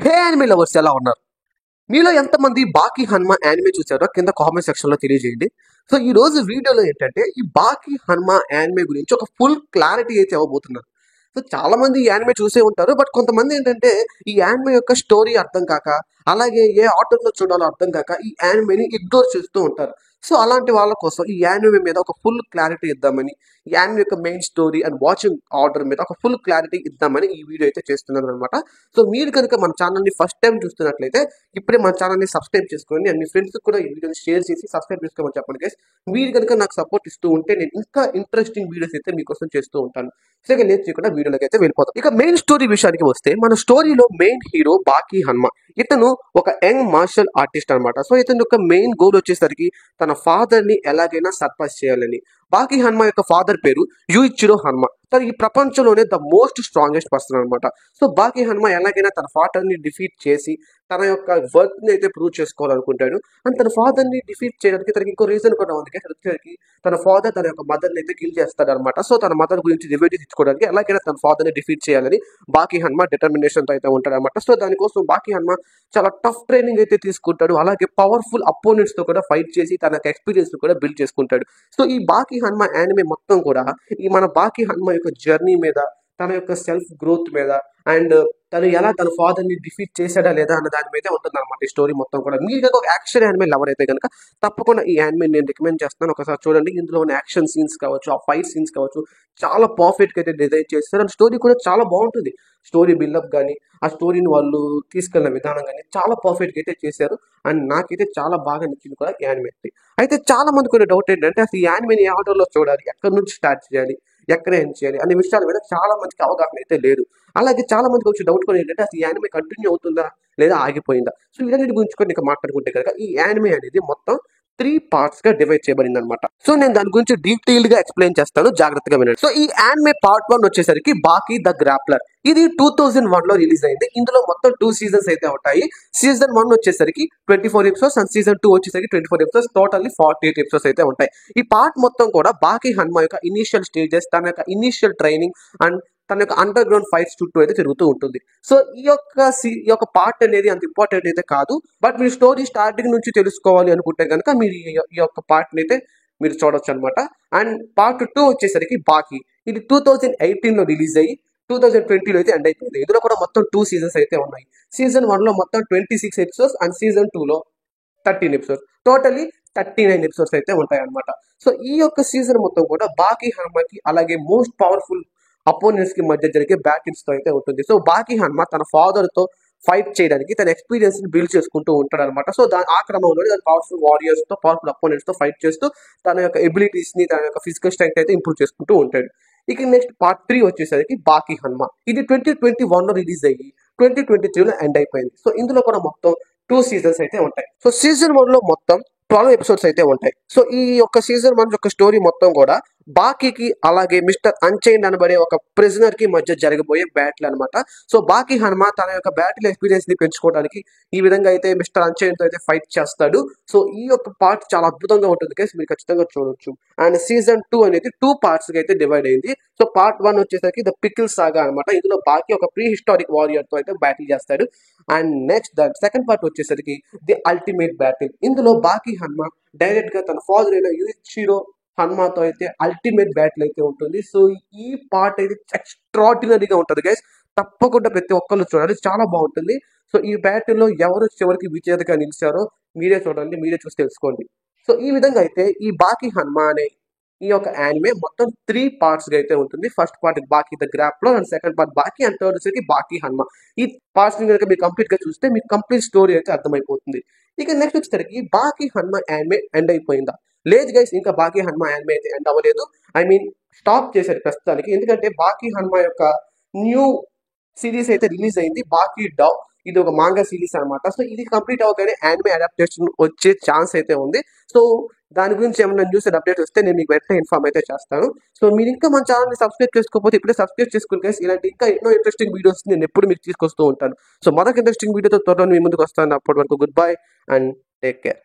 హే anime lovers ఎలా ఉన్నారు? మీలో ఎంతమంది బాకీ హనుమ యానిమే చూసారో కింద కామెంట్ సెక్షన్ లో తెలియజేయండి. సో ఈ రోజు వీడియోలో ఏంటంటే ఈ బాకీ హనుమ యానిమే గురించి ఒక ఫుల్ క్లారిటీ అయితే ఇవ్వబోతున్నాను. సో చాలా మంది ఈ యానిమే చూసే ఉంటారు. బట్ కొంతమంది ఏంటంటే ఈ యానిమే యొక్క స్టోరీ అర్థం కాక, అలాగే ఏ ఆర్డర్ లో చూడాలో అర్థం కాక ఈ యానిమేని ఇగ్నోర్ చేస్తూ ఉంటారు. సో అలాంటి వాళ్ళ కోసం ఈ యానిమే మీద ఒక ఫుల్ క్లారిటీ ఇద్దామని, ఈ యానిమే యొక్క main story and watching order మీద ఒక ఫుల్ క్లారిటీ ఇద్దామని ఈ వీడియో అయితే చేస్తున్నాను అనమాట. సో మీరు కనుక మన ఛానల్ని ఫస్ట్ టైం చూస్తున్నట్లయితే ఇప్పుడే మన ఛానల్ని సబ్స్క్రైబ్ చేసుకోండి అండ్ మీ ఫ్రెండ్స్ కూడా ఈ వీడియోని షేర్ చేసి సబ్స్క్రైబ్ చేసుకోమని చెప్పండి గైస్. మీరు కనుక నాకు సపోర్ట్ ఇస్తూ ఉంటే నేను ఇంకా ఇంట్రెస్టింగ్ వీడియోస్ అయితే మీకోసం చేస్తూ ఉంటాను. సో ఇక లేట్ చేయకుండా వీడియోలోకి అయితే వెళ్ళిపోతాం. ఇక మెయిన్ స్టోరీ విషయానికి వస్తే మన స్టోరీలో మెయిన్ హీరో బాకీ హనుమ. ఇతను ఒక యంగ్ మార్షల్ ఆర్టిస్ట్ అనమాట. సో ఇతని యొక్క మెయిన్ గోల్ వచ్చేసరికి తన ఫాదర్ ని ఎలాగైనా సర్పాస్ చేయాలని. బాకీ హనుమ యొక్క ఫాదర్ పేరు యూయిచిరో హనుమ. తను ఈ ప్రపంచంలోనే ద మోస్ట్ స్ట్రాంగెస్ట్ పర్సన్ అనమాట. సో బాకీ హనుమ ఎలాగైనా తన ఫాదర్ ని డిఫీట్ చేసి తన యొక్క వర్త్ ని అయితే ప్రూవ్ చేసుకోవాలనుకుంటాడు. అండ్ తన ఫాదర్ ని డిఫీట్ చేయడానికి తనకి ఇంకో రీజన్ కూడా ఉంది. తన ఫాదర్ తన యొక్క మదర్ ని అయితే కిల్ చేస్తాడు అనమాట. సో తన మదర్ గురించి రివెంజ్ తీసుకోవడానికి ఎలాగైనా తన ఫాదర్ ని డిఫీట్ చేయాలని బాకీ హనుమ డిటర్మినేషన్ తో అయితే ఉంటాడు అనమాట. సో దానికోసం బాకీ హనుమ చాలా టఫ్ ట్రైనింగ్ అయితే తీసుకుంటాడు. అలాగే పవర్ఫుల్ అపోనెంట్స్ తో కూడా ఫైట్ చేసి తన ఎక్స్పీరియన్స్ ని కూడా బిల్డ్ చేసుకుంటాడు. సో ఈ బాకీ హనుమ యానిమే మొత్తం కూడా ఈ మన బాకీ హనుమ యొక్క జర్నీ మీద, తన యొక్క సెల్ఫ్ గ్రోత్ మీద అండ్ తను ఎలా తన ఫాదర్ ని డిఫీట్ చేశాడా లేదా అన్న దాని మీద ఉంటుంది అనమాట ఈ స్టోరీ మొత్తం కూడా. మీరు ఒక యాక్షన్ యానిమే లవర్ అయితే కనుక తప్పకుండా ఈ యానిమే నేను రికమెండ్ చేస్తాను. ఒకసారి చూడండి. ఇందులో ఉన్న యాక్షన్ సీన్స్ కావచ్చు, ఆ ఫైట్ సీన్స్ కావచ్చు, చాలా పర్ఫెక్ట్ గా అయితే డిజైన్ చేస్తారు. అండ్ స్టోరీ కూడా చాలా బాగుంటుంది. స్టోరీ బిల్డప్ కానీ, ఆ స్టోరీని వాళ్ళు తీసుకెళ్ళిన విధానం కానీ చాలా పర్ఫెక్ట్ గా అయితే చేశారు. అండ్ నాకైతే చాలా బాగా నచ్చింది కూడా ఈ యానిమే. అయితే చాలా మందికి కొన్ని డౌట్ ఏంటంటే అసలు ఈ యానిమేని ఏ ఆర్డర్ లో చూడాలి, ఎక్కడి నుంచి స్టార్ట్ చేయాలి, ఎక్కడ ఏం చేయాలి అనే విషయాల మీద చాలా మందికి అవగాహన అయితే లేదు. అలాగే చాలా మందికి వచ్చే డౌట్ కూడా ఏంటంటే అసలు ఈ యానిమే కంటిన్యూ అవుతుందా లేదా ఆగిపోయిందా. సో వీటన్నిటి గురించి కూడా ఇంకా మాట్లాడుకుంటే కనుక ఈ యానిమే అనేది మొత్తం 3 పార్ట్స్ గా డివైడ్ చేయబడింది అనమాట. సో నేను దాని గురించి డీటెయిల్డ్ గా ఎక్స్ప్లెయిన్ చేస్తాను, జాగ్రత్తగా వినండి. సో ఈ యానిమే పార్ట్ 1 వచ్చేసరికి బాకీ ద గ్రాప్లర్. ఇది 2001 లో రిలీజ్ అయింది. ఇందులో మొత్తం 2 సీజన్స్ అయితే ఉంటాయి. సీజన్ 1 వచ్చేసరికి 24 ఎపిసోడ్స్ అండ్ సీజన్ 2 వచ్చేసరికి 24 ఎపిసోడ్స్, టోటల్లీ 48 ఎపిసోడ్స్ అయితే ఉంటాయి. ఈ పార్ట్ మొత్తం కూడా బాకీ హనుమ యొక్క ఇనిషియల్ స్టేజెస్, తన యొక్క ఇనిషియల్ ట్రైనింగ్ అండ్ తన యొక్క అండర్ గ్రౌండ్ ఫైట్స్ చుట్టూ అయితే జరుగుతూ ఉంటుంది. సో ఈ యొక్క పార్ట్ అనేది అంత ఇంపార్టెంట్ అయితే కాదు. బట్ మీరు స్టోరీ స్టార్టింగ్ నుంచి తెలుసుకోవాలి అనుకుంటే కనుక మీరు ఈ యొక్క పార్ట్ అయితే మీరు చూడొచ్చు అనమాట. అండ్ పార్ట్ 2 వచ్చేసరికి బాకీ. ఇది 2018 లో రిలీజ్ అయ్యి 2020లో అయితే ఎండ్ అయిపోయింది. ఇందులో కూడా మొత్తం 2 సీజన్స్ అయితే ఉన్నాయి. సీజన్ 1 లో మొత్తం 26 ఎపిసోడ్స్ అండ్ సీజన్ 2 లో 13 ఎపిసోడ్స్, టోటలీ 39 ఎపిసోడ్స్ అయితే ఉంటాయి అనమాట. సో ఈ యొక్క సీజన్ మొత్తం కూడా బాకీ హనుమకి అలాగే మోస్ట్ పవర్ఫుల్ అపోనెంట్స్ కి మధ్య జరిగే బ్యాటిల్స్ తో అయితే ఉంటుంది. సో బాకీ హనుమ తన ఫాదర్ తో ఫైట్ చేయడానికి తన ఎక్స్పీరియన్స్ ని బిల్డ్ చేసుకుంటూ ఉంటాడు అనమాట. సో ఆ క్రమంలో పవర్ఫుల్ వారియర్స్ తో, పవర్ఫుల్ అపోనెంట్స్ తో ఫైట్ చేస్తూ తన యొక్క ఎబిలిటీస్ ని, తన యొక్క ఫిజికల్ స్ట్రెంగ్త్ అయితే ఇంప్రూవ్ చేసుకుంటూ ఉంటాడు. ఇక నెక్స్ట్ పార్ట్ 3 వచ్చేసరికి బాకీ హనుమ. ఇది 2021 లో రిలీజ్ అయ్యి 2023 లో ఎండ్ అయిపోయింది. సో ఇందులో కూడా మొత్తం 2 సీజన్స్ అయితే ఉంటాయి. సో సీజన్ 1 లో మొత్తం 12 ఎపిసోడ్స్ అయితే ఉంటాయి. సో ఈ యొక్క సీజన్ 1 యొక్క స్టోరీ మొత్తం కూడా బాకీకి అలాగే మిస్టర్ అన్చైన్డ్ అనబడే ఒక ప్రిజనర్ కి మధ్య జరగబోయే బ్యాటిల్ అనమాట. సో బాకీ హనుమ తన యొక్క బ్యాటిల్ ఎక్స్పీరియన్స్ ని పెంచుకోవడానికి ఈ విధంగా అయితే మిస్టర్ అన్చైన్డ్ తో అయితే ఫైట్ చేస్తాడు. సో ఈ యొక్క పార్ట్ చాలా అద్భుతంగా ఉంటుంది గైస్, మీరు ఖచ్చితంగా చూడొచ్చు. అండ్ సీజన్ 2 అనేది 2 పార్ట్స్ గా అయితే డివైడ్ అయింది. సో పార్ట్ 1 వచ్చేసరికి ద పికిల్ సాగా అనమాట. ఇందులో బాకీ ఒక ప్రీ హిస్టారిక్ వారియర్ తో అయితే బ్యాటిల్ చేస్తాడు. And next the second part వచ్చేసరికి ది అల్టిమేట్ బ్యాటిల్. ఇందులో బాకీ హనుమ డైరెక్ట్ గా తన ఫాదర్ అయిన యూయిచిరో హనుమాతో అయితే అల్టిమేట్ బ్యాటిల్ అయితే ఉంటుంది. సో ఈ పార్ట్ అయితే ఎక్స్ట్రాడినరీగా ఉంటుంది గైస్, తప్పకుండా ప్రతి ఒక్కళ్ళు చూడాలి, చాలా బాగుంటుంది. సో ఈ బ్యాటిల్లో ఎవరు చివరికి విజేతగా నిలిచారో మీరే చూడండి, మీరే చూసి తెలుసుకోండి. సో ఈ విధంగా అయితే ఈ బాకీ హనుమ అనే ఈ యొక్క యానిమే మొత్తం 3 పార్ట్స్ గా అయితే ఉంటుంది. ఫస్ట్ పార్ట్ బాకీ ద గ్రాప్లర్ అండ్ సెకండ్ పార్ట్ బాకీ అండ్ థర్డ్ వచ్చేసి బాకీ హనుమ. ఈ పార్ట్స్ ని కనుక మీరు కంప్లీట్ గా చూస్తే మీకు కంప్లీట్ స్టోరీ అయితే అర్థమైపోతుంది. ఇక నెక్స్ట్ వచ్చేసరికి బాకీ హనుమ యానిమే ఎండ్ అయిపోయిందా? లేదు గైస్, ఇంకా బాకీ హనుమ యానిమే అయితే ఎండ్ అవ్వలేదు. ఐ మీన్ స్టాప్ చేశారు ప్రస్తుతానికి. ఎందుకంటే బాకీ హనుమ యొక్క న్యూ సిరీస్ అయితే రిలీజ్ అయింది, బాకీ డావ్. ఇది ఒక మాంగా సిరీస్ అనమాట. సో ఇది కంప్లీట్ అవగానే యానిమే అడాప్టేషన్ వచ్చే ఛాన్స్ అయితే ఉంది. సో దాని గురించి ఏమైనా న్యూస్ అప్డేట్ వస్తే నేను మీకు వెంటనే ఇన్ఫార్మ్ అయితే చేస్తాను. సో మీరు ఇంకా మన ఛానల్ని సబ్స్క్రైబ్ చేసుకోకపోతే ఇప్పుడే సబ్స్క్రైబ్ చేసుకుని గైస్, ఇలాంటి ఇంకా ఎన్నో ఇంట్రెస్టింగ్ వీడియోస్ నేను ఎప్పుడు మీకు తీసుకొస్తూ ఉంటాను. సో మరొక ఇంట్రెస్టింగ్ వీడియోతో త్వరలో మీ ముందుకు వస్తాను. అప్పటి వరకు good bye and take care.